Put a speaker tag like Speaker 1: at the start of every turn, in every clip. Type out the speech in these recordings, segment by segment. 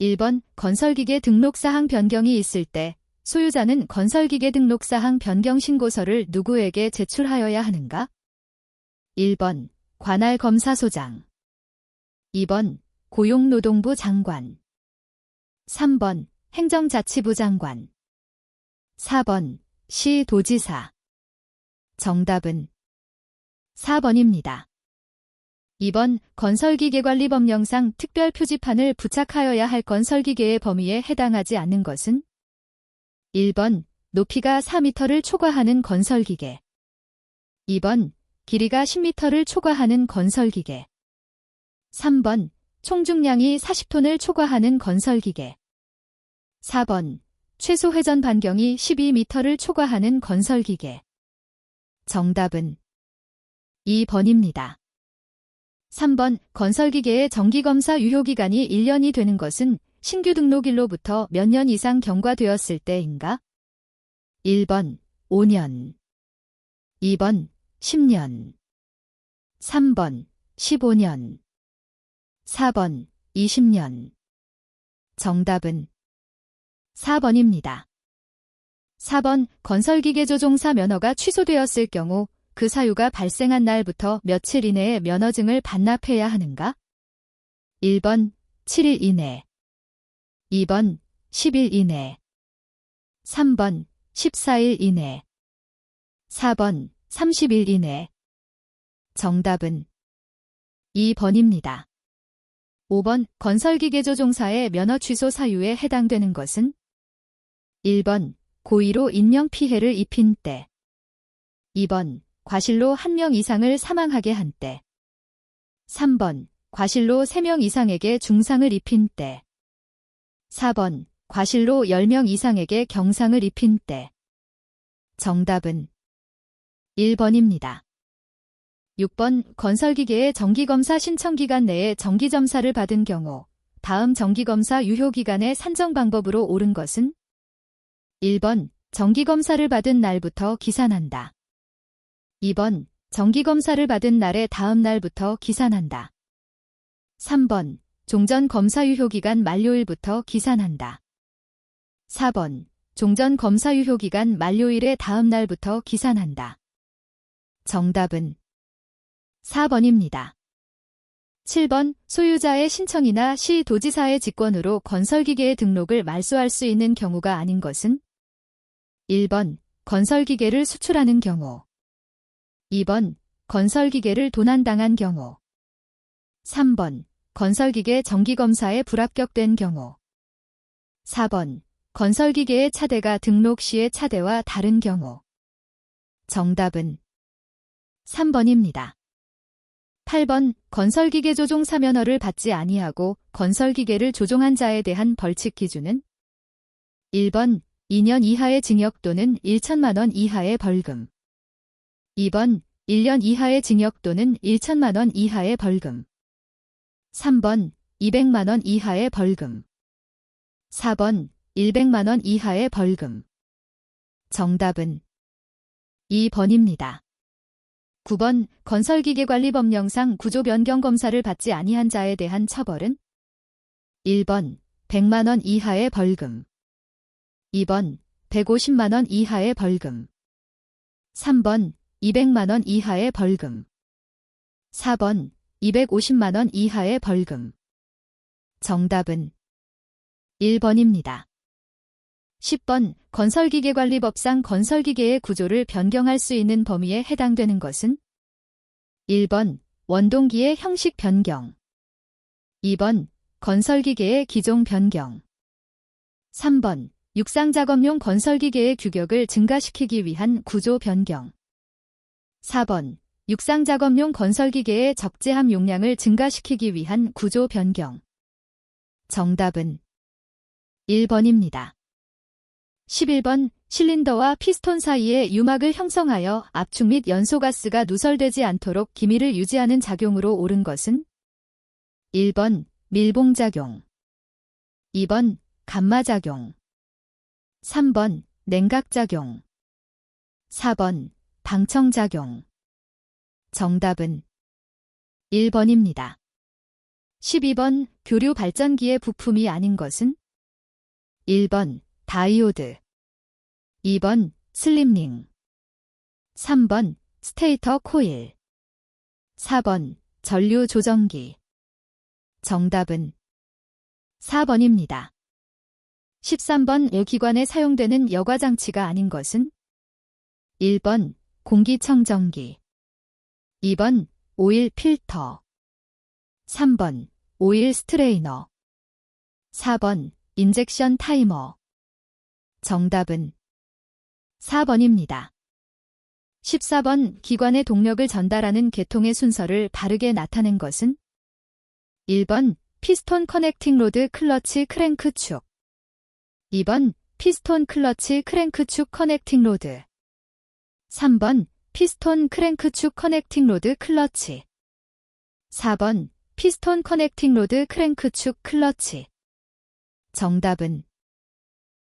Speaker 1: 1번 건설기계 등록사항 변경이 있을 때 소유자는 건설기계 등록사항 변경 신고서를 누구에게 제출하여야 하는가? 1번 관할검사소장, 2번 고용노동부 장관, 3번 행정자치부 장관, 4번 시도지사. 정답은 4번입니다. 2번 건설기계관리법령상 특별표지판을 부착하여야 할 건설기계의 범위에 해당하지 않는 것은? 1번 높이가 4m를 초과하는 건설기계, 2번 길이가 10m를 초과하는 건설기계, 3번 총중량이 40톤을 초과하는 건설기계, 4번 최소 회전 반경이 12m를 초과하는 건설기계. 정답은 2번입니다. 3번 건설기계의 정기검사 유효기간이 1년이 되는 것은 신규 등록일로부터 몇 년 이상 경과되었을 때인가? 1번 5년, 2번 10년, 3번 15년, 4번 20년. 정답은 4번입니다. 4번 건설기계 조종사 면허가 취소되었을 경우 그 사유가 발생한 날부터 며칠 이내에 면허증을 반납해야 하는가? 1번 7일 이내, 2번 10일 이내, 3번 14일 이내, 4번 30일 이내. 정답은 2번입니다. 5번 건설기계 조종사의 면허 취소 사유에 해당되는 것은? 1번 고의로 인명피해를 입힌 때, 2번 과실로 1명 이상을 사망하게 한 때, 3번 과실로 3명 이상에게 중상을 입힌 때, 4번 과실로 10명 이상에게 경상을 입힌 때. 정답은 1번입니다. 6번 건설기계의 정기검사 신청기간 내에 정기점사를 받은 경우 다음 정기검사 유효기간의 산정 방법으로 옳은 것은? 1번 정기검사를 받은 날부터 기산한다, 2번 정기검사를 받은 날의 다음 날부터 기산한다, 3번 종전검사 유효기간 만료일부터 기산한다, 4번 종전검사 유효기간 만료일의 다음 날부터 기산한다. 정답은 4번입니다. 7번 소유자의 신청이나 시도지사의 직권으로 건설기계의 등록을 말소할 수 있는 경우가 아닌 것은? 1번 건설기계를 수출하는 경우, 2번 건설기계를 도난당한 경우, 3번 건설기계 정기검사에 불합격된 경우, 4번 건설기계의 차대가 등록 시의 차대와 다른 경우. 정답은 3번입니다. 8번 건설기계 조종사 면허를 받지 아니하고 건설기계를 조종한 자에 대한 벌칙 기준은? 1번 2년 이하의 징역 또는 1천만 원 이하의 벌금, 2번 1년 이하의 징역 또는 1천만 원 이하의 벌금, 3번 200만 원 이하의 벌금, 4번 100만 원 이하의 벌금. 정답은 2번입니다. 9번 건설기계관리법령상 구조 변경 검사를 받지 아니한 자에 대한 처벌은? 1번 100만 원 이하의 벌금, 2번 150만 원 이하의 벌금, 3번 200만 원 이하의 벌금, 4번 250만 원 이하의 벌금. 정답은 1번입니다. 10번 건설기계관리법상 건설기계의 구조를 변경할 수 있는 범위에 해당되는 것은? 1번 원동기의 형식 변경, 2번 건설기계의 기종 변경, 3번 육상작업용 건설기계의 규격을 증가시키기 위한 구조 변경, 4번 육상작업용 건설기계의 적재함 용량을 증가시키기 위한 구조 변경. 정답은 1번입니다. 11번 실린더와 피스톤 사이에 유막을 형성하여 압축 및 연소가스가 누설되지 않도록 기밀을 유지하는 작용으로 옳은 것은? 1번 밀봉작용, 2번 감마작용, 3번 냉각작용, 4번 방청작용. 정답은 1번입니다. 12번 교류 발전기의 부품이 아닌 것은? 1번 다이오드, 2번 슬림링, 3번 스테이터 코일, 4번 전류 조정기. 정답은 4번입니다. 13번 기관에 사용되는 여과장치가 아닌 것은? 1번 공기청정기, 2번 오일 필터, 3번 오일 스트레이너, 4번 인젝션 타이머. 정답은 4번입니다. 14번 기관의 동력을 전달하는 계통의 순서를 바르게 나타낸 것은? 1번 피스톤 커넥팅 로드 클러치 크랭크 축, 2번 피스톤 클러치 크랭크 축 커넥팅 로드, 3번 피스톤 크랭크 축 커넥팅 로드 클러치, 4번 피스톤 커넥팅 로드 크랭크 축 클러치. 정답은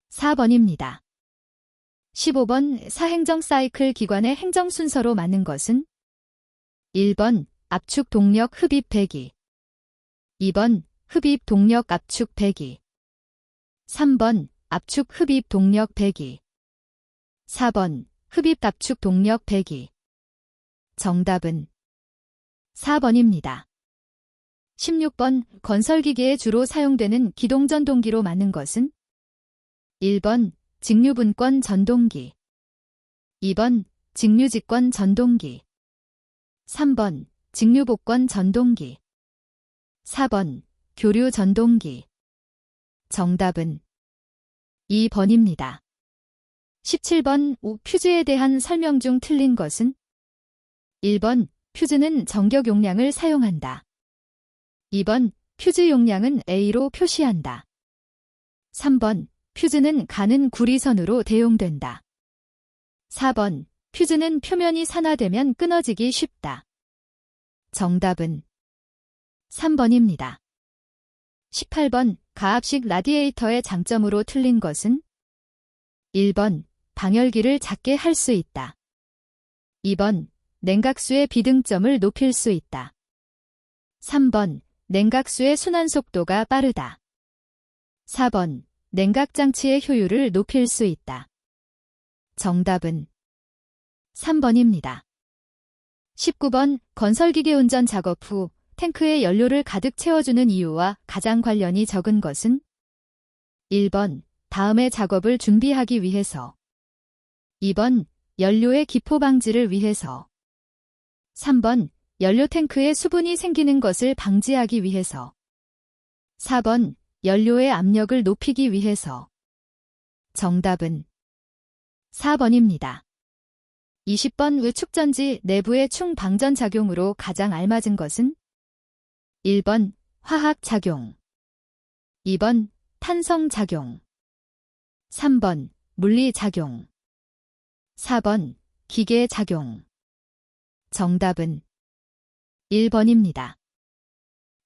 Speaker 1: 4번입니다. 15번 사행정 사이클 기관의 행정 순서로 맞는 것은? 1번 압축 동력 흡입 배기, 2번 흡입 동력 압축 배기, 3번 압축 흡입 동력 배기, 4번 흡입 압축 동력 배기. 정답은 4번입니다. 16번 건설기계에 주로 사용되는 기동전동기로 맞는 것은? 1번 직류분권 전동기, 2번 직류직권 전동기, 3번 직류복권 전동기, 4번 교류 전동기. 정답은 2번입니다. 17번 퓨즈에 대한 설명 중 틀린 것은? 1번 퓨즈는 전격 용량을 사용한다. 2번 퓨즈 용량은 A로 표시한다. 3번 퓨즈는 가는 구리선으로 대용된다. 4번 퓨즈는 표면이 산화되면 끊어지기 쉽다. 정답은 3번입니다. 18번 가압식 라디에이터의 장점으로 틀린 것은? 1번 방열기를 작게 할 수 있다. 2번 냉각수의 비등점을 높일 수 있다. 3번 냉각수의 순환 속도가 빠르다. 4번 냉각장치의 효율을 높일 수 있다. 정답은 3번입니다. 19번 건설기계 운전 작업 후 탱크에 연료를 가득 채워주는 이유와 가장 관련이 적은 것은? 1번 다음의 작업을 준비하기 위해서, 2번 연료의 기포 방지를 위해서, 3번 연료 탱크에 수분이 생기는 것을 방지하기 위해서, 4번 연료의 압력을 높이기 위해서. 정답은 4번입니다. 20번 축전지 내부의 충방전 작용으로 가장 알맞은 것은? 1번 화학작용, 2번 탄성작용, 3번 물리작용, 4번 기계작용. 정답은 1번입니다.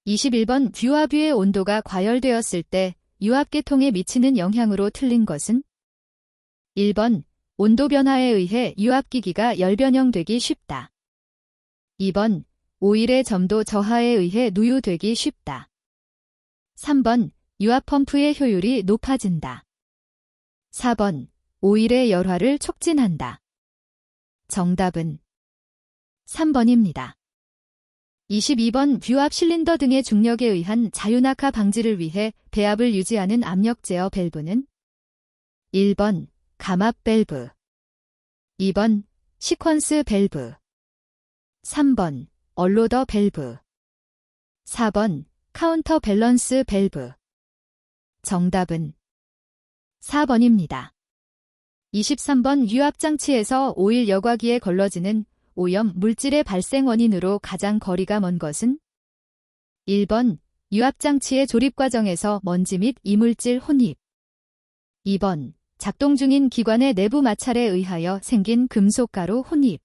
Speaker 1: 21번 유압유의 온도가 과열되었을 때 유압계통에 미치는 영향으로 틀린 것은? 1번 온도 변화에 의해 유압기기가 열변형되기 쉽다. 2번 오일의 점도 저하에 의해 누유되기 쉽다. 3번 유압펌프의 효율이 높아진다. 4번 오일의 열화를 촉진한다. 정답은 3번입니다. 22번 유압 실린더 등의 중력에 의한 자유낙하 방지를 위해 배압을 유지하는 압력 제어 밸브는? 1번 감압 밸브, 2번 시퀀스 밸브, 3번 얼로더 밸브, 4번 카운터 밸런스 밸브. 정답은 4번입니다. 23번 유압장치에서 오일 여과기에 걸러지는 오염 물질의 발생 원인으로 가장 거리가 먼 것은? 1번 유압장치의 조립 과정에서 먼지 및 이물질 혼입, 2번 작동 중인 기관의 내부 마찰에 의하여 생긴 금속가루 혼입,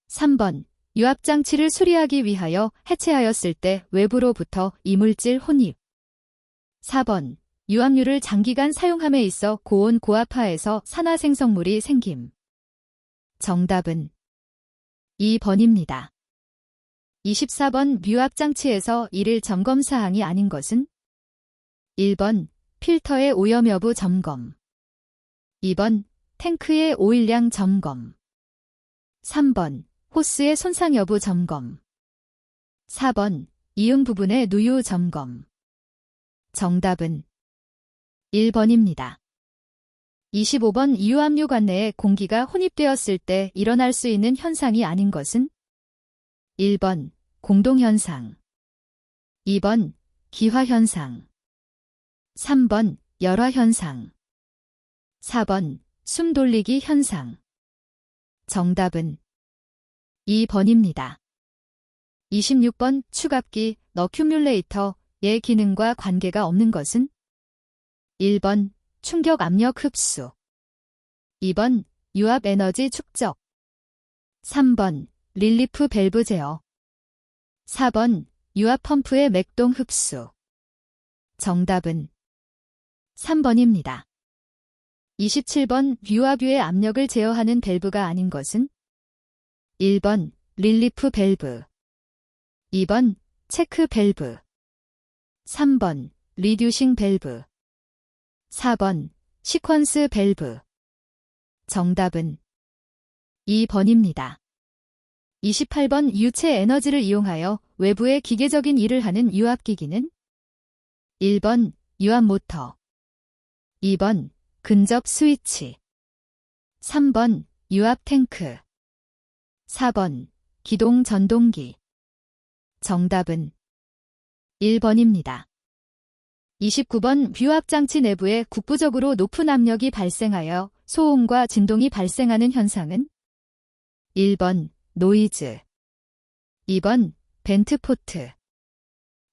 Speaker 1: 3번 유압장치를 수리하기 위하여 해체하였을 때 외부로부터 이물질 혼입, 4번 유압유를 장기간 사용함에 있어 고온 고압하에서 산화생성물이 생김. 정답은 2번입니다. 24번 유압장치에서 일일 점검사항이 아닌 것은 1번 필터의 오염 여부 점검 2번 탱크의 오일량 점검 3번 호스의 손상 여부 점검 4번 이응 부분의 누유 점검 정답은 1번입니다. 25번 유압류 관내에 공기가 혼입되었을 때 일어날 수 있는 현상이 아닌 것은 1번 공동현상 2번 기화현상 3번 열화현상 4번 숨 돌리기 현상 정답은 2번입니다. 26번 추갑기 너큐뮬레이터의 기능과 관계가 없는 것은 1번 충격 압력 흡수 2번 유압 에너지 축적 3번 릴리프 밸브 제어 4번 유압 펌프의 맥동 흡수 정답은 3번입니다. 27번 유압유의 압력을 제어하는 밸브가 아닌 것은 1번 릴리프 밸브 2번 체크 밸브 3번 리듀싱 밸브 4번 시퀀스 밸브 정답은 2번입니다. 28번 유체 에너지를 이용하여 외부의 기계적인 일을 하는 유압기기는 1번 유압 모터 2번 근접 스위치 3번 유압 탱크 4번 기동 전동기 정답은 1번입니다. 29번 유압장치 내부에 국부적으로 높은 압력이 발생하여 소음과 진동이 발생하는 현상은 1번 노이즈 2번 벤트포트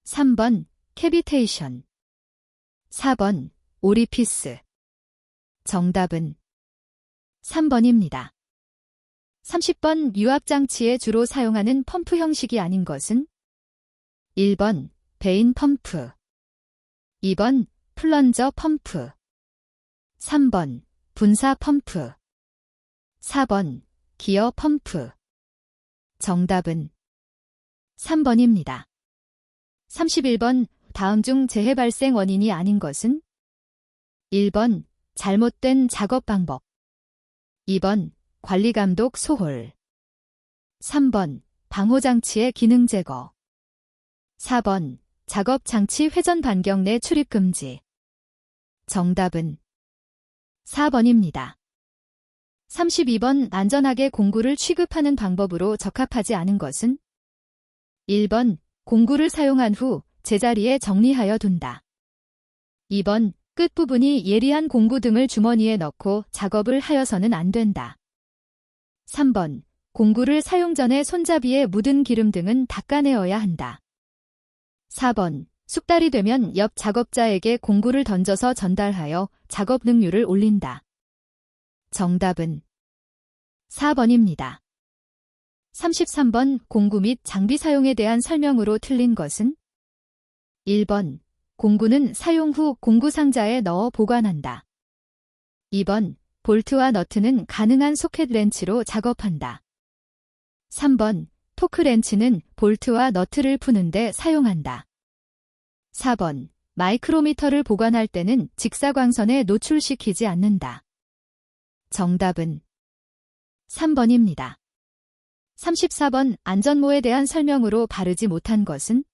Speaker 1: 3번 캐비테이션 4번 오리피스 정답은 3번입니다. 30번 유압장치에 주로 사용하는 펌프 형식이 아닌 것은 1번 베인 펌프 2번 플런저 펌프 3번 분사 펌프 4번 기어 펌프 정답은 3번입니다. 31번 다음 중 재해 발생 원인이 아닌 것은 1번 잘못된 작업 방법 2번 관리감독 소홀 3번 방호장치의 기능 제거 4번 작업장치 회전 반경 내 출입 금지 정답은 4번입니다. 32번 안전하게 공구를 취급하는 방법으로 적합하지 않은 것은 1번 공구를 사용한 후 제자리에 정리하여 둔다. 2번 끝부분이 예리한 공구 등을 주머니에 넣고 작업을 하여서는 안 된다. 3번 공구를 사용 전에 손잡이에 묻은 기름 등은 닦아내어야 한다. 4번 숙달이 되면 옆 작업자에게 공구를 던져서 전달하여 작업 능률을 올린다. 정답은 4번입니다. 33번 공구 및 장비 사용에 대한 설명으로 틀린 것은 1번 공구는 사용 후 공구 상자에 넣어 보관한다. 2번 볼트와 너트는 가능한 소켓 렌치로 작업한다. 3번 토크 렌치는 볼트와 너트를 푸는데 사용한다. 4번 마이크로미터를 보관할 때는 직사광선에 노출시키지 않는다. 정답은 3번입니다. 34번 안전모에 대한 설명으로 바르지 못한 것은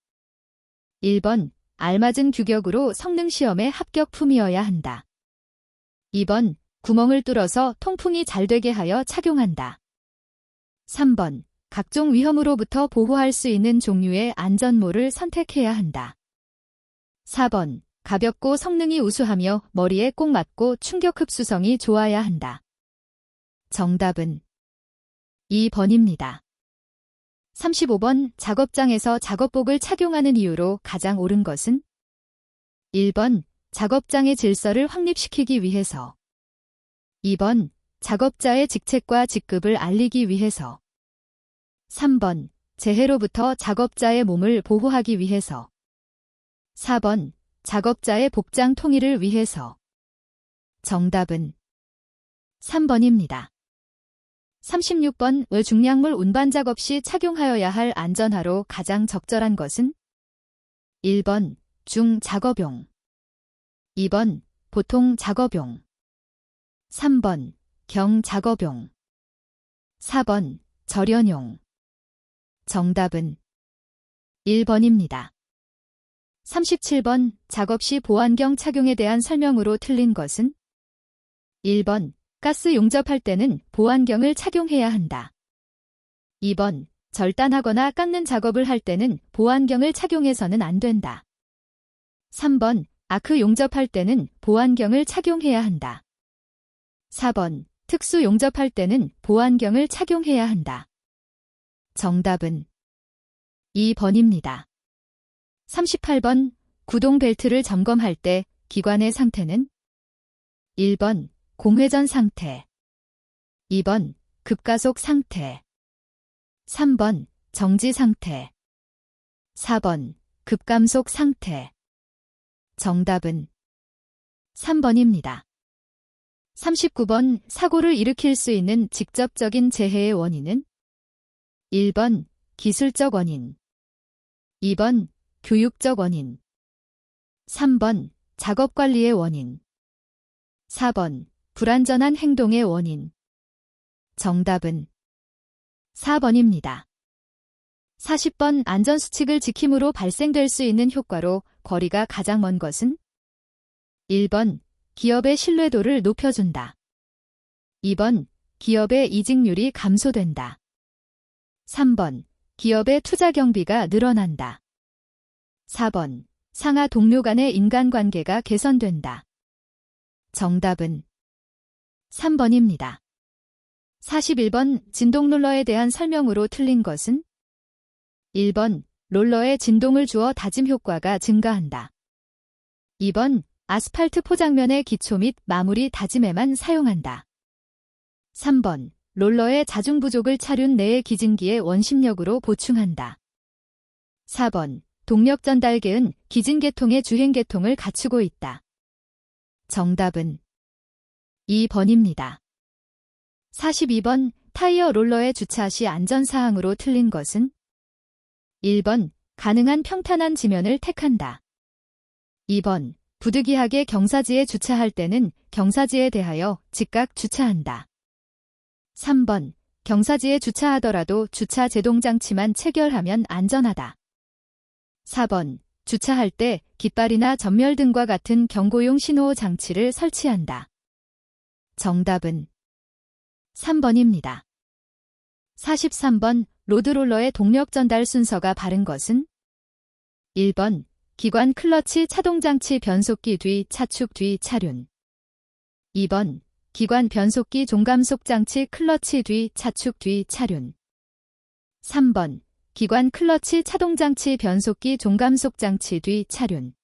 Speaker 1: 1번 알맞은 규격으로 성능시험에 합격품이어야 한다. 2번 구멍을 뚫어서 통풍이 잘 되게 하여 착용한다. 3번 각종 위험으로부터 보호할 수 있는 종류의 안전모를 선택해야 한다. 4번 가볍고 성능이 우수하며 머리에 꼭 맞고 충격 흡수성이 좋아야 한다. 정답은 2번입니다. 35번 작업장에서 작업복을 착용하는 이유로 가장 옳은 것은 1번 작업장의 질서를 확립시키기 위해서 2번 작업자의 직책과 직급을 알리기 위해서 3번 재해로부터 작업자의 몸을 보호하기 위해서 4번 작업자의 복장 통일을 위해서 정답은 3번입니다. 36번 의 중량물 운반 작업 시 착용하여야 할 안전화로 가장 적절한 것은? 1번 중 작업용, 2번 보통 작업용, 3번 경 작업용, 4번 절연용. 정답은 1번입니다. 37번 작업 시 보안경 착용에 대한 설명으로 틀린 것은? 1번 가스 용접할 때는 보안경을 착용해야 한다. 2번 절단하거나 깎는 작업을 할 때는 보안경을 착용해서는 안 된다. 3번 아크 용접할 때는 보안경을 착용해야 한다. 4번 특수 용접할 때는 보안경을 착용해야 한다. 정답은 2번입니다. 38번 구동 벨트를 점검할 때 기관의 상태는? 1번 공회전 상태, 2번 급가속 상태, 3번 정지 상태, 4번 급감속 상태. 정답은 3번입니다. 39번 사고를 일으킬 수 있는 직접적인 재해의 원인은? 1번 기술적 원인, 2번 교육적 원인, 3번 작업관리의 원인, 4번 불안전한 행동의 원인. 정답은 4번입니다. 40번 안전수칙을 지킴으로 발생될 수 있는 효과로 거리가 가장 먼 것은? 1번 기업의 신뢰도를 높여준다. 2번 기업의 이직률이 감소된다. 3번 기업의 투자 경비가 늘어난다. 4번 상하 동료 간의 인간관계가 개선된다. 정답은 3번입니다. 41번 진동 롤러에 대한 설명으로 틀린 것은? 1번 롤러에 진동을 주어 다짐 효과가 증가한다. 2번 아스팔트 포장면의 기초 및 마무리 다짐에만 사용한다. 3번 롤러의 자중 부족을 차륜 내의 기진기의 원심력으로 보충한다. 4번 동력 전달계은 기진계통의 주행계통을 갖추고 있다. 정답은 2번입니다. 42번 타이어 롤러에 주차 시 안전사항으로 틀린 것은? 1번 가능한 평탄한 지면을 택한다. 2번 부득이하게 경사지에 주차할 때는 경사지에 대하여 즉각 주차한다. 3번 경사지에 주차하더라도 주차 제동장치만 체결하면 안전하다. 4번 주차할 때 깃발이나 전멸등과 같은 경고용 신호 장치를 설치한다. 정답은 3번입니다. 43번 로드롤러의 동력 전달 순서가 바른 것은? 1번 기관 클러치 차동장치 변속기 뒤 차축 뒤 차륜, 2번 기관 변속기 종감속 장치 클러치 뒤 차축 뒤 차륜, 3번 기관 클러치 차동장치 변속기 종감속 장치 뒤 차륜,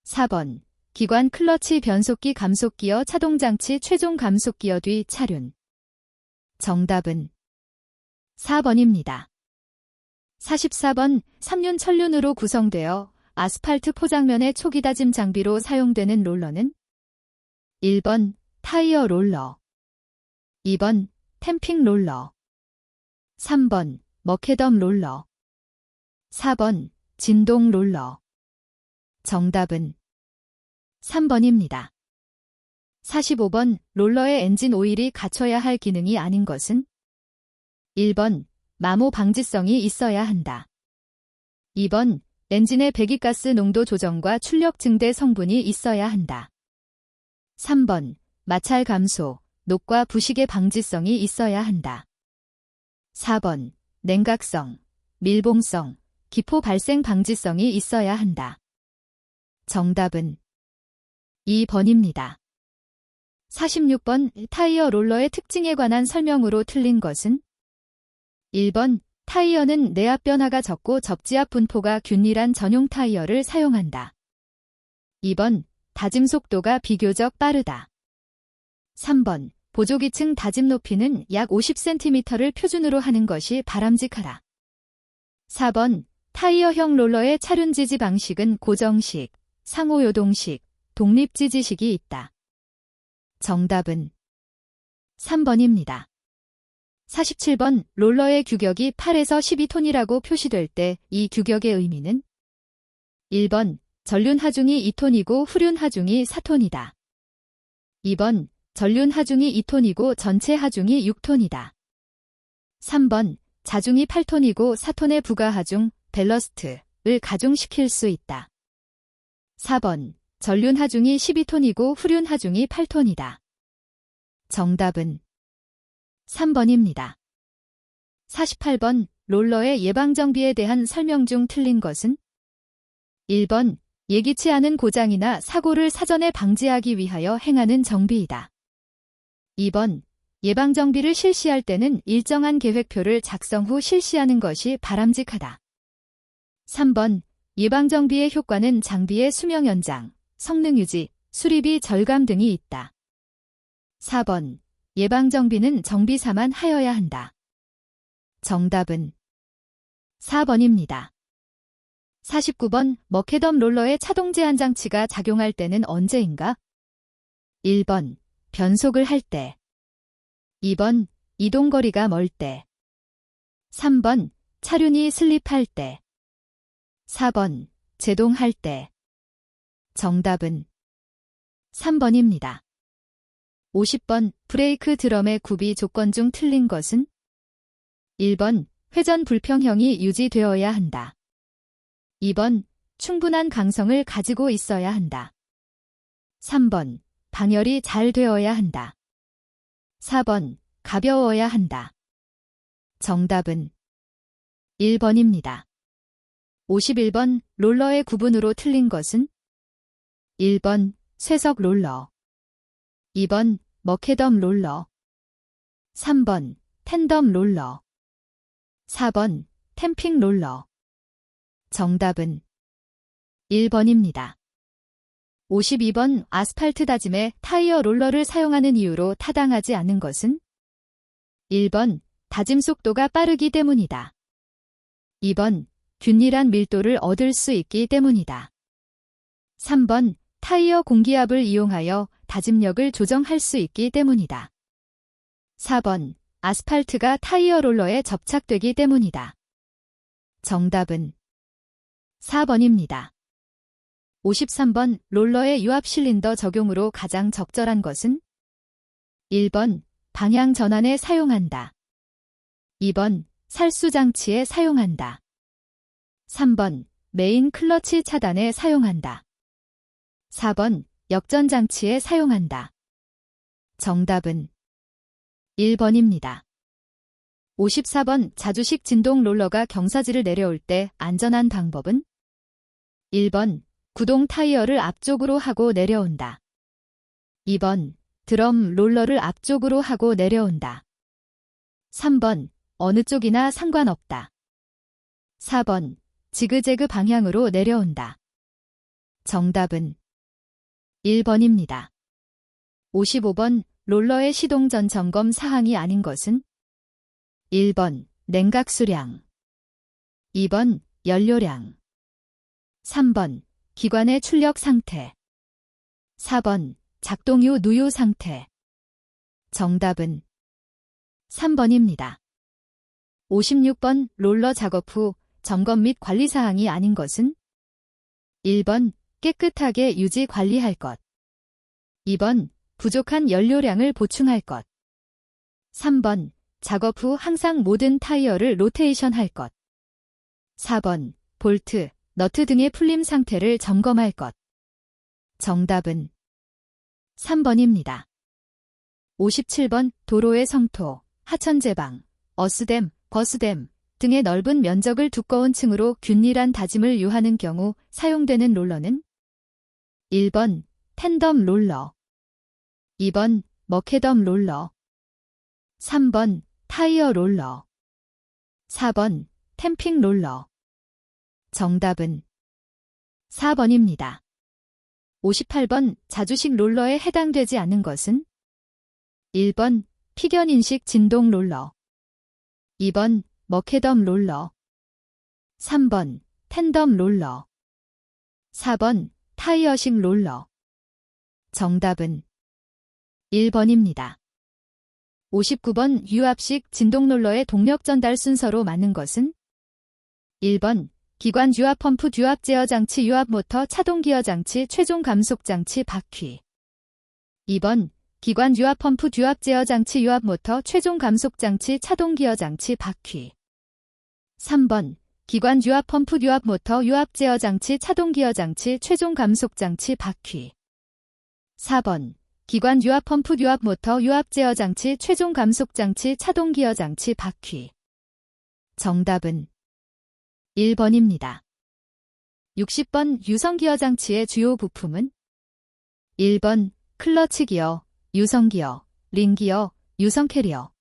Speaker 1: 4번 기관 클러치 변속기 감속기어 차동장치 최종 감속기어 뒤 차륜. 정답은 4번입니다. 44번 3륜 천륜으로 구성되어 아스팔트 포장면의 초기 다짐 장비로 사용되는 롤러는? 1번 타이어 롤러, 2번 템핑 롤러, 3번 머케덤 롤러, 4번 진동 롤러. 정답은 3번입니다. 45번 롤러의 엔진 오일이 갖춰야 할 기능이 아닌 것은? 1번 마모 방지성이 있어야 한다. 2번 엔진의 배기가스 농도 조정과 출력 증대 성분이 있어야 한다. 3번 마찰 감소, 녹과 부식의 방지성이 있어야 한다. 4번 냉각성, 밀봉성, 기포 발생 방지성이 있어야 한다. 정답은 2번입니다. 46번 타이어 롤러의 특징에 관한 설명으로 틀린 것은? 1번 타이어는 내압 변화가 적고 접지압 분포가 균일한 전용 타이어를 사용한다. 2번 다짐 속도가 비교적 빠르다. 3번 보조기층 다짐 높이는 약 50cm를 표준으로 하는 것이 바람직하다. 4번 타이어형 롤러의 차륜 지지 방식은 고정식, 상호요동식, 독립지지식이 있다. 정답은 3번입니다. 47번 롤러의 규격이 8에서 12톤이라고 표시될 때 이 규격의 의미는 1번 전륜 하중이 2톤이고 후륜 하중이 4톤이다. 2번 전륜 하중이 2톤이고 전체 하중이 6톤이다. 3번 자중이 8톤이고 4톤의 부가 하중, 밸러스트를 가중시킬 수 있다. 4번 전륜 하중이 12톤이고 후륜 하중이 8톤이다. 정답은 3번입니다. 48번 롤러의 예방정비에 대한 설명 중 틀린 것은 1번 예기치 않은 고장이나 사고를 사전에 방지하기 위하여 행하는 정비이다. 2번 예방정비를 실시할 때는 일정한 계획표를 작성 후 실시하는 것이 바람직하다. 3번 예방정비의 효과는 장비의 수명 연장, 성능 유지, 수리비 절감 등이 있다. 4번 예방정비는 정비사만 하여야 한다. 정답은 4번입니다. 49번 머케덤 롤러의 차동 제한 장치가 작용할 때는 언제인가? 1번 변속을 할 때, 2번 이동거리가 멀 때, 3번 차륜이 슬립할 때, 4번 제동할 때. 정답은 3번입니다. 50번 브레이크 드럼의 구비 조건 중 틀린 것은 1번 회전 불평형이 유지되어야 한다. 2번 충분한 강성을 가지고 있어야 한다. 3번 방열이 잘 되어야 한다. 4번 가벼워야 한다. 정답은 1번입니다. 51번 롤러의 구분으로 틀린 것은 1번 쇠석 롤러, 2번 머케덤 롤러, 3번 텐덤 롤러, 4번 템핑 롤러. 정답은 1번입니다. 52번 아스팔트 다짐에 타이어 롤러를 사용하는 이유로 타당하지 않은 것은 1번 다짐 속도가 빠르기 때문이다. 2번 균일한 밀도를 얻을 수 있기 때문이다. 3번 타이어 공기압을 이용하여 다짐력을 조정할 수 있기 때문이다. 4번 아스팔트가 타이어 롤러에 접착되기 때문이다. 정답은 4번입니다. 53번 롤러의 유압 실린더 적용으로 가장 적절한 것은 1번 방향 전환에 사용한다. 2번 살수 장치에 사용한다. 3번 메인 클러치 차단에 사용한다. 4번 역전 장치에 사용한다. 정답은 1번입니다. 54번 자주식 진동 롤러가 경사지를 내려올 때 안전한 방법은 1번 구동 타이어를 앞쪽으로 하고 내려온다. 2번 드럼 롤러를 앞쪽으로 하고 내려온다. 3번 어느 쪽이나 상관없다. 4번 지그재그 방향으로 내려온다. 정답은 1번입니다. 55번 롤러의 시동 전 점검 사항이 아닌 것은 1번 냉각 수량, 2번 연료량, 3번 기관의 출력 상태, 4번 작동유 누유 상태. 정답은 3번입니다. 56번 롤러 작업 후 점검 및 관리 사항이 아닌 것은 1번 깨끗하게 유지 관리할 것, 2번 부족한 연료량을 보충할 것, 3번 작업 후 항상 모든 타이어를 로테이션 할 것, 4번 볼트, 너트 등의 풀림 상태를 점검할 것. 정답은 3번입니다. 57번 도로의 성토, 하천 제방, 어스댐, 버스댐 등의 넓은 면적을 두꺼운 층으로 균일한 다짐을 유하는 경우 사용되는 롤러는 1번 텐덤 롤러, 2번 머케덤 롤러, 3번 타이어 롤러, 4번 템핑 롤러. 정답은 4번입니다. 58번 자주식 롤러에 해당되지 않는 것은 1번 피견 인식 진동 롤러, 2번 머케덤 롤러, 3번 텐덤 롤러, 4번 타이어식 롤러. 정답은 1번입니다. 59번 유압식 진동롤러의 동력 전달 순서로 맞는 것은 1번 기관 유압 펌프 유압 제어 장치 유압 모터 차동 기어 장치 최종 감속 장치 바퀴 2번 기관 유압 펌프 유압 제어 장치 유압 모터 최종 감속 장치 차동 기어 장치 바퀴 3번 기관 유압 펌프 유압 모터 유압 제어 장치 차동 기어 장치 최종 감속 장치 바퀴 4번 기관 유압 펌프 유압 모터 유압 제어 장치 최종 감속 장치 차동 기어 장치 바퀴 정답은 1번입니다. 60번 유성 기어 장치의 주요 부품은 1번 클러치 기어, 유성 기어, 링 기어, 유성 캐리어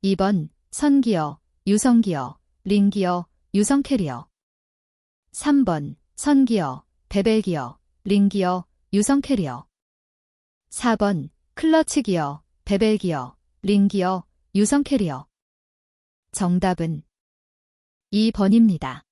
Speaker 1: 2번 선 기어, 유성 기어, 링 기어, 유성 캐리어 3번 선 기어, 베벨 기어, 링 기어, 유성 캐리어 4번 클러치 기어, 베벨 기어, 링 기어, 유성 캐리어 정답은 2번입니다.